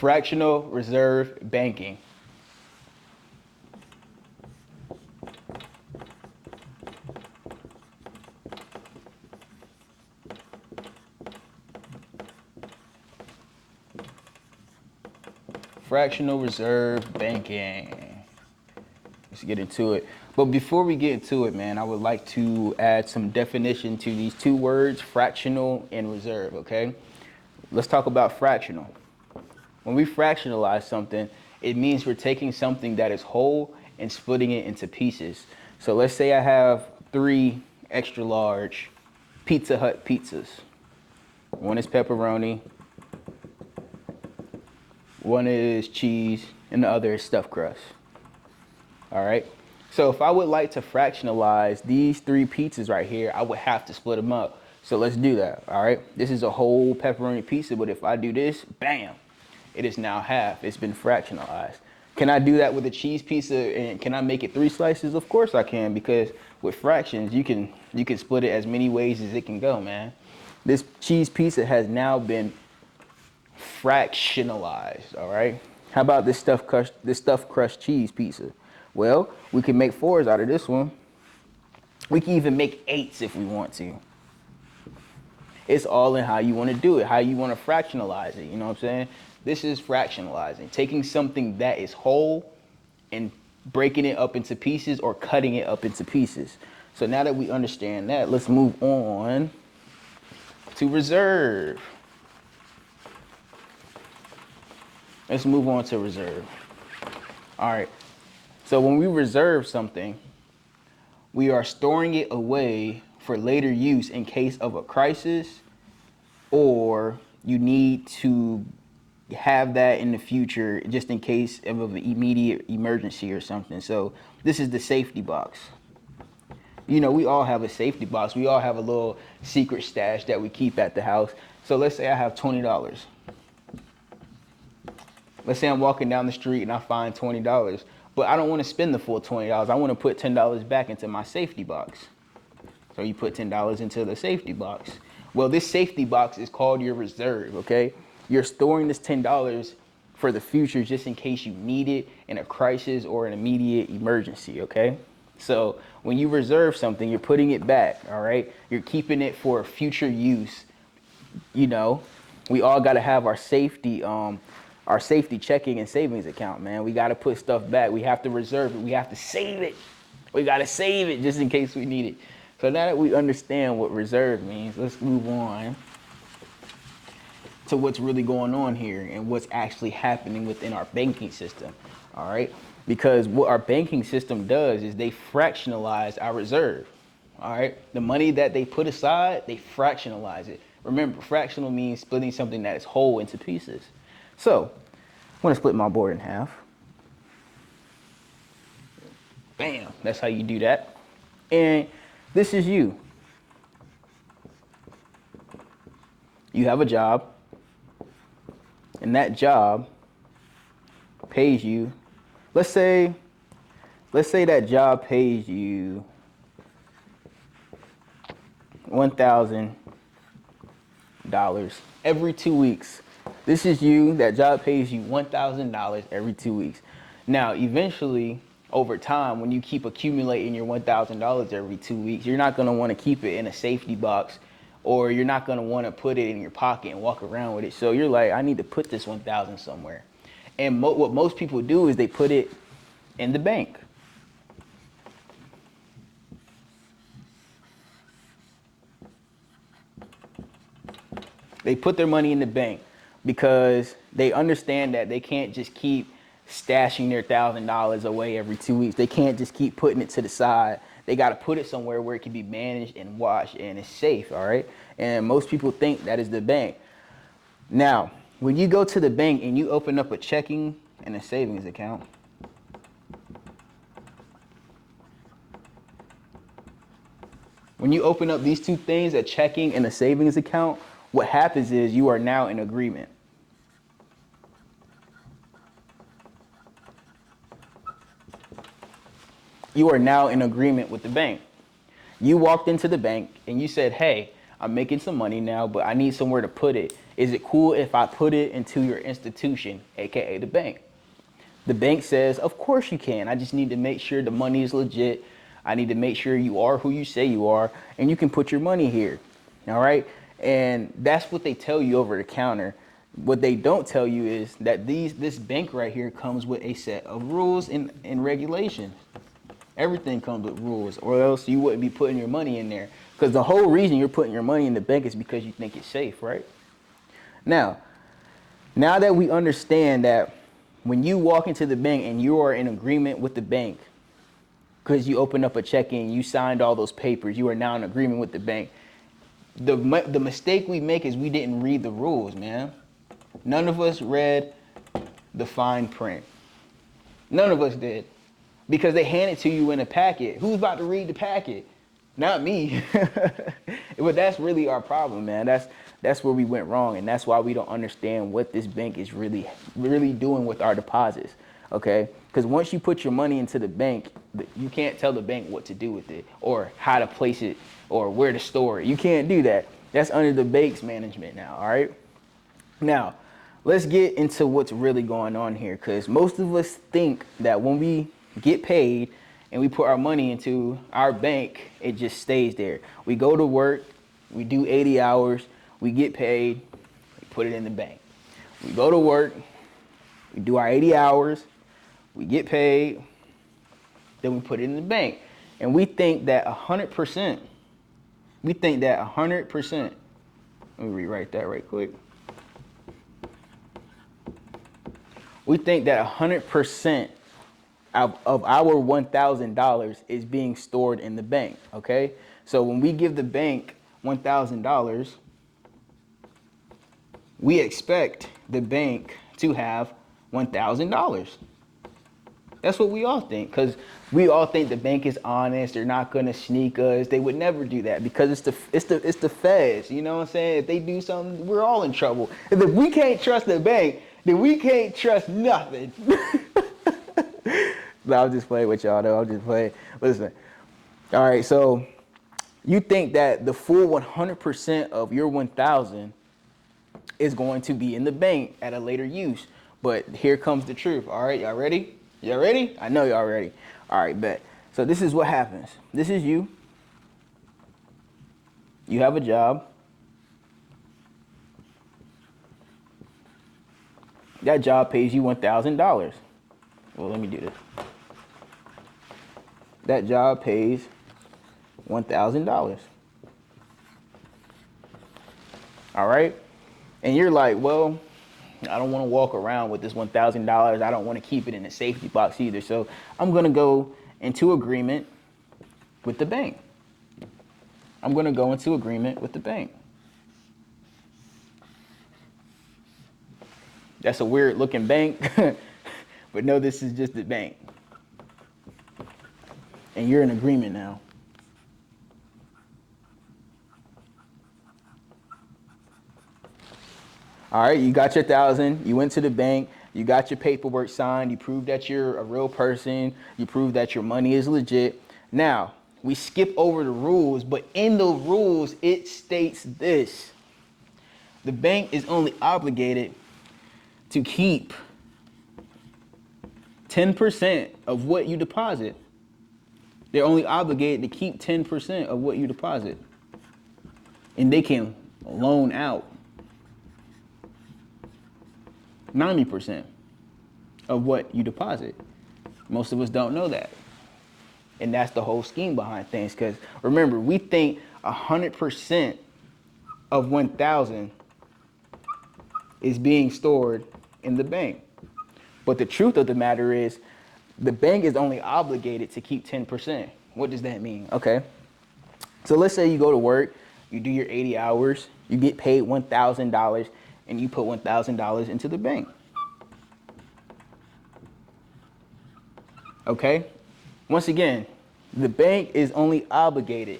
fractional reserve banking. Fractional reserve banking. Let's get into it. But before we get into it, man, I would like to add some definition to these two words, fractional and reserve, okay? Let's talk about fractional. When we fractionalize something, it means we're taking something that is whole and splitting it into pieces. So let's say I have 3 extra large Pizza Hut pizzas. One is pepperoni, one is cheese, and the other is stuffed crust. All right. So if I would like to fractionalize these 3 pizzas right here, I would have to split them up. So let's do that. All right. This is a whole pepperoni pizza, but if I do this, bam, it is now half. It's been fractionalized. Can I do that with a cheese pizza, and can I make it 3 slices? Of course I can, because with fractions, you can split it as many ways as it can go, man. This cheese pizza has now been fractionalized. All right. How about this stuffed crust cheese pizza? Well, we can make 4s out of this one. We can even make 8s if we want to. It's all in how you want to do it, how you want to fractionalize it. You know what I'm saying? This is fractionalizing, taking something that is whole and breaking it up into pieces or cutting it up into pieces. So now that we understand that, let's move on to reserve. Let's move on to reserve. All right. So when we reserve something, we are storing it away for later use in case of a crisis, or you need to have that in the future just in case of an immediate emergency or something. So this is the safety box. You know, we all have a safety box. We all have a little secret stash that we keep at the house. So let's say I have $20. Let's say I'm walking down the street and I find $20. But I don't want to spend the full $20. I want to put $10 back into my safety box. So you put $10 into the safety box. Well, this safety box is called your reserve, okay? You're storing this $10 for the future just in case you need it in a crisis or an immediate emergency, okay? So when you reserve something, you're putting it back, all right? You're keeping it for future use. You know, we all got to have our safety checking and savings account, man. We got to put stuff back. We have to reserve it. We have to save it. We got to save it just in case we need it. So now that we understand what reserve means, let's move on to what's really going on here and what's actually happening within our banking system, all right? Because what our banking system does is they fractionalize our reserve, all right? The money that they put aside, they fractionalize it. Remember, fractional means splitting something that is whole into pieces. So I'm gonna split my board in half. Bam, that's how you do that. And this is you. You have a job, and that job pays you. Let's say that job pays you $1,000 every 2 weeks. This is you. That job pays you $1,000 every 2 weeks. Now, eventually, over time, when you keep accumulating your $1,000 every 2 weeks, you're not going to want to keep it in a safety box, or you're not going to want to put it in your pocket and walk around with it. So you're like, I need to put this 1,000 somewhere. And what most people do is they put it in the bank. They put their money in the bank because they understand that they can't just keep stashing their $1,000 away every 2 weeks. They can't just keep putting it to the side. They got to put it somewhere where it can be managed and watched and it's safe, all right? And most people think that is the bank. Now, when you go to the bank and you open up a checking and a savings account, when you open up these two things, a checking and a savings account, what happens is you are now in agreement. You are now in agreement with the bank. You walked into the bank and you said, hey, I'm making some money now, but I need somewhere to put it. Is it cool if I put it into your institution, aka the bank? The bank says, of course you can. I just need to make sure the money is legit. I need to make sure you are who you say you are, and you can put your money here. All right? And that's what they tell you over the counter. What they don't tell you is that this bank right here comes with a set of rules and regulations. Everything comes with rules, or else you wouldn't be putting your money in there. Because the whole reason you're putting your money in the bank is because you think it's safe, right? Now that we understand that when you walk into the bank and you are in agreement with the bank, because you opened up a checking, you signed all those papers, you are now in agreement with the bank. The mistake we make is we didn't read the rules, man. None of us read the fine print. None of us did. Because they hand it to you in a packet. Who's about to read the packet? Not me. But that's really our problem, man. That's where we went wrong, and that's why we don't understand what this bank is really doing with our deposits. Okay? Because once you put your money into the bank, you can't tell the bank what to do with it, or how to place it, or where to store it. You can't do that. That's under the bank's management now. All right? Now, let's get into what's really going on here, because most of us think that when we get paid and we put our money into our bank, it just stays there. We go to work, we do 80 hours, we get paid, we put it in the bank. We go to work, we do our 80 hours, we get paid, then we put it in the bank. And we think that 100%, let me rewrite that right quick. We think that 100% of our $1,000 is being stored in the bank, okay? So when we give the bank $1,000, we expect the bank to have $1,000. That's what we all think, because we all think the bank is honest. They're not gonna sneak us. They would never do that, because it's the feds. You know what I'm saying? If they do something, we're all in trouble. If we can't trust the bank, then we can't trust nothing. No, I'll just play with y'all though. I'll just play. Listen. All right, so you think that the full 100% of your 1,000 is going to be in the bank at a later use. But here comes the truth. All right, y'all ready? Y'all ready? I know y'all ready. All right, bet. So this is what happens. This is you. You have a job. That job pays you $1,000. Well, let me do this. That job pays $1,000. All right? And you're like, well, I don't want to walk around with this $1,000. I don't want to keep it in a safety box either. So I'm going to go into agreement with the bank. That's a weird looking bank, but no, this is just the bank. And you're in agreement now. All right, you got your 1,000, you went to the bank, you got your paperwork signed, you proved that you're a real person, you proved that your money is legit. Now, we skip over the rules, but in the rules, it states this. The bank is only obligated to keep 10% of what you deposit. They're only obligated to keep 10% of what you deposit. And they can loan out 90% of what you deposit. Most of us don't know that. And that's the whole scheme behind things. Because remember, we think 100% of 1,000 is being stored in the bank. But the truth of the matter is, the bank is only obligated to keep 10%. What does that mean? Okay. So let's say you go to work, you do your 80 hours, you get paid $1,000, and you put $1,000 into the bank. Okay? Once again, the bank is only obligated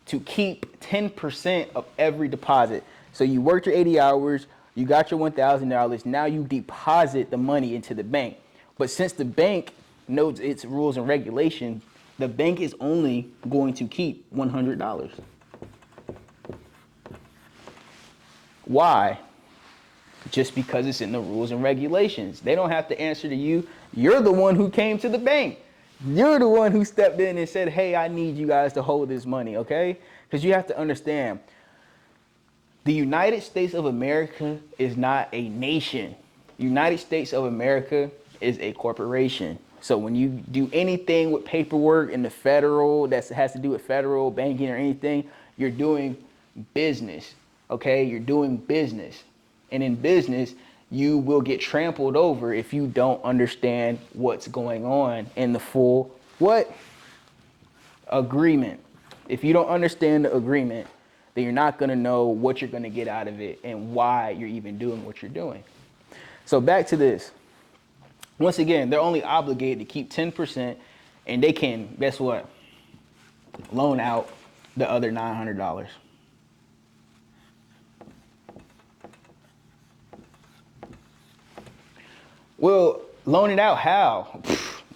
to keep 10% of every deposit. So you worked your 80 hours, you got your $1,000, now you deposit the money into the bank. But since the bank knows its rules and regulations, the bank is only going to keep $100. Why? Just because it's in the rules and regulations. They don't have to answer to you. You're the one who came to the bank. You're the one who stepped in and said, hey, I need you guys to hold this money, okay? Because you have to understand, the United States of America is not a nation. United States of America is a corporation. So when you do anything with paperwork in the federal, that has to do with federal banking or anything, you're doing business, okay? You're doing business. And in business, you will get trampled over if you don't understand what's going on in the full, what? Agreement. If you don't understand the agreement, then you're not gonna know what you're gonna get out of it and why you're even doing what you're doing. So back to this. Once again, they're only obligated to keep 10%, and they can, guess what? Loan out the other $900. Well, loan it out how?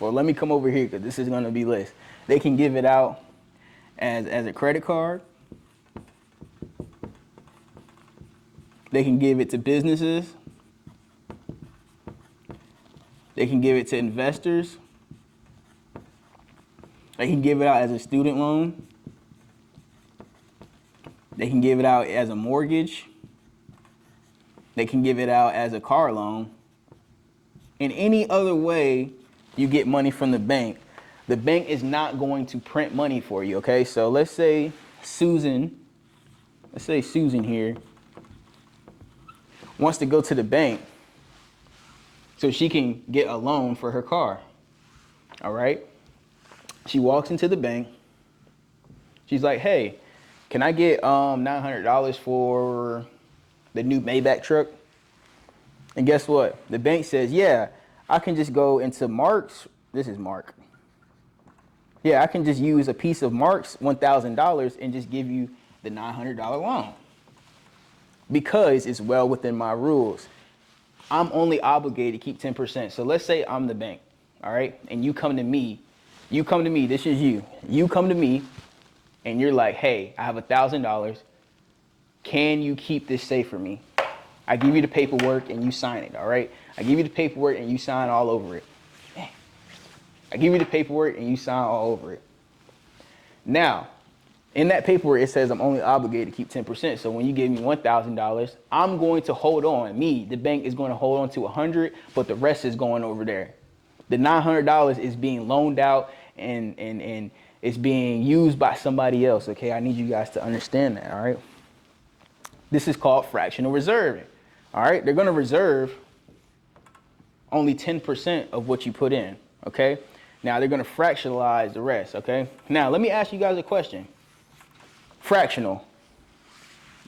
Well, let me come over here because this is going to be list. They can give it out as a credit card. They can give it to businesses. They can give it to investors. They can give it out as a student loan. They can give it out as a mortgage. They can give it out as a car loan. In any other way you get money from the bank is not going to print money for you, okay? So let's say Susan here wants to go to the bank so she can get a loan for her car, all right? She walks into the bank. She's like, hey, can I get $900 for the new Maybach truck? And guess what? The bank says, yeah, I can just go into Mark's. This is Mark. Yeah, I can just use a piece of Mark's $1,000 and just give you the $900 loan because it's well within my rules. I'm only obligated to keep 10%. So let's say I'm the bank, all right? And you come to me, this is you. You come to me and you're like, hey, I have $1,000. Can you keep this safe for me? I give you the paperwork and you sign it, all right? I give you the paperwork and you sign all over it. I give you the paperwork and you sign all over it. Now, in that paperwork, it says I'm only obligated to keep 10%. So when you give me $1,000, I'm going to hold on. The bank is going to hold on to 100, but the rest is going over there. The $900 is being loaned out and it's being used by somebody else, okay? I need you guys to understand that, all right? This is called fractional reserving. All right, they're gonna reserve only 10% of what you put in, okay? Now they're gonna fractionalize the rest, okay? Now let me ask you guys a question. Fractional.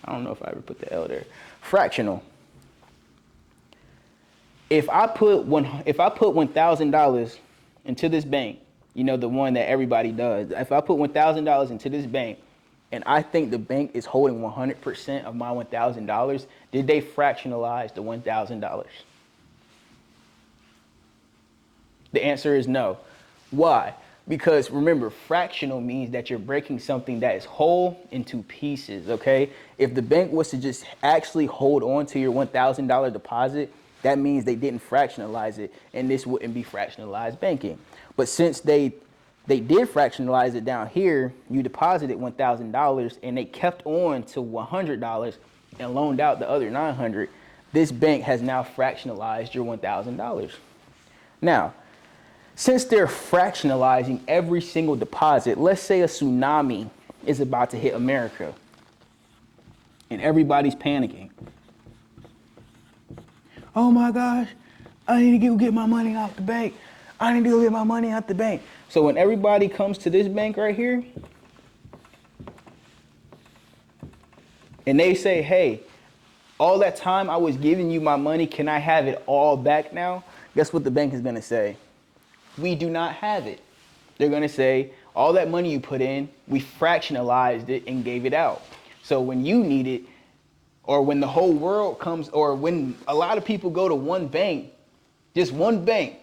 I don't know if I ever put the L there. Fractional. If I put $1,000 into this bank, you know, the one that everybody does. If I put $1,000 into this bank, and I think the bank is holding 100% of my $1,000, did they fractionalize the $1,000? The answer is no. Why? Because remember, fractional means that you're breaking something that is whole into pieces, okay? If the bank was to just actually hold on to your $1,000 deposit, that means they didn't fractionalize it, and this wouldn't be fractionalized banking. But since they did fractionalize it down here, you deposited $1,000 and they kept on to $100 and loaned out the other $900. This bank has now fractionalized your $1,000. Now, since they're fractionalizing every single deposit, let's say a tsunami is about to hit America and everybody's panicking. Oh my gosh, I need to go get my money out the bank. I need to go get my money out the bank. So when everybody comes to this bank right here and they say, hey, all that time I was giving you my money, can I have it all back now? Guess what the bank is going to say? We do not have it. They're going to say, all that money you put in, we fractionalized it and gave it out. So when you need it, or when the whole world comes, or when a lot of people go to one bank, just one bank,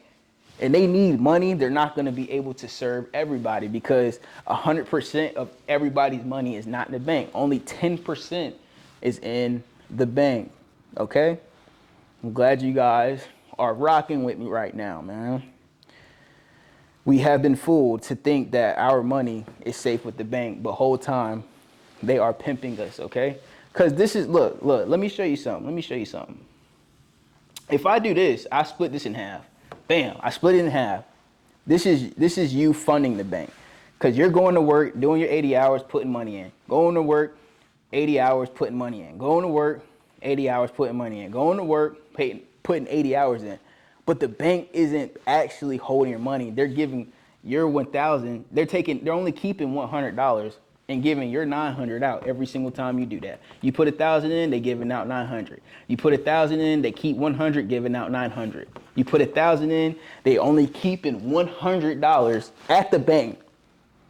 and they need money, they're not going to be able to serve everybody because 100% of everybody's money is not in the bank. Only 10% is in the bank, okay? I'm glad you guys are rocking with me right now, man. We have been fooled to think that our money is safe with the bank, but whole time they are pimping us, okay? Because this is, look, let me show you something. If I do this, I split this in half. Bam, I split it in half. This is you funding the bank. Because you're going to work, doing your 80 hours, putting money in. Going to work, 80 hours, putting money in. Going to work, 80 hours, putting money in. Going to work, putting 80 hours in. But the bank isn't actually holding your money. They're giving your 1,000. They're only keeping $100 and giving your 900 out every single time you do that. You put 1,000 in, they giving out 900. You put 1,000 in, they keep 100, giving out 900. You put 1,000 in, they only keeping $100 at the bank,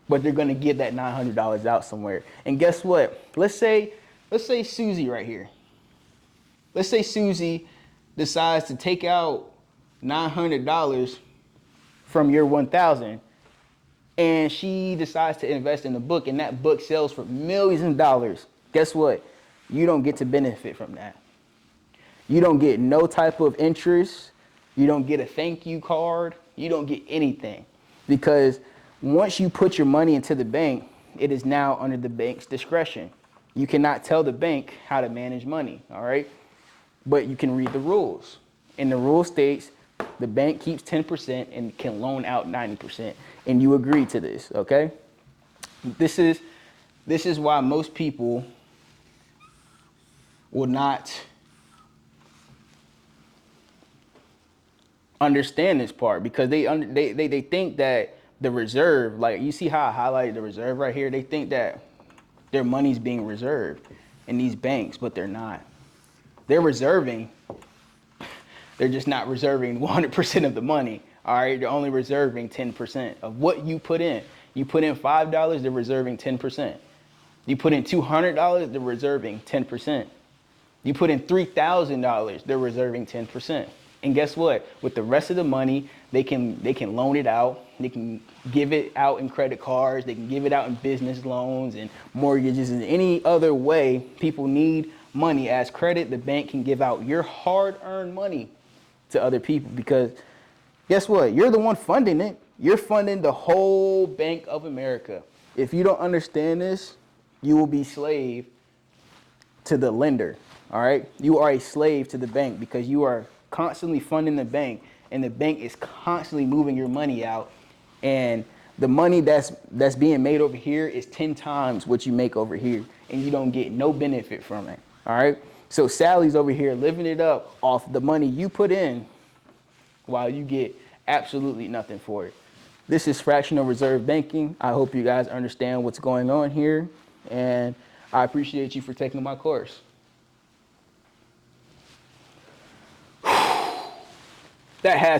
but they're gonna give that $900 out somewhere. And guess what? Let's say Susie right here. Let's say Susie decides to take out $900 from your 1,000, and she decides to invest in a book, and that book sells for millions of dollars. Guess what? You don't get to benefit from that. You don't get no type of interest. You don't get a thank you card. You don't get anything, because once you put your money into the bank, it is now under the bank's discretion. You cannot tell the bank how to manage money, all right? But you can read the rules. And the rule states the bank keeps 10% and can loan out 90%. And you agree to this, okay? This is why most people will not understand this part, because they think that the reserve, like you see how I highlighted the reserve right here, they think that their money's being reserved in these banks, but they're not. They're reserving, they're just not reserving 100% of the money, all right? They're only reserving 10% of what you put in. You put in $5, they're reserving 10%. You put in $200, they're reserving 10%. You put in $3,000, they're reserving 10%. And guess what? With the rest of the money, they can loan it out. They can give it out in credit cards. They can give it out in business loans and mortgages and any other way people need money as credit. The bank can give out your hard-earned money to other people, because guess what? You're the one funding it. You're funding the whole Bank of America. If you don't understand this, you will be slave to the lender, all right? You are a slave to the bank, because you are constantly funding the bank, and the bank is constantly moving your money out, and the money that's being made over here is 10 times what you make over here, and you don't get no benefit from it, all right? So Sally's over here living it up off the money you put in, while you get absolutely nothing for it. This is fractional reserve banking. I hope you guys understand what's going on here, and I appreciate you for taking my course. That has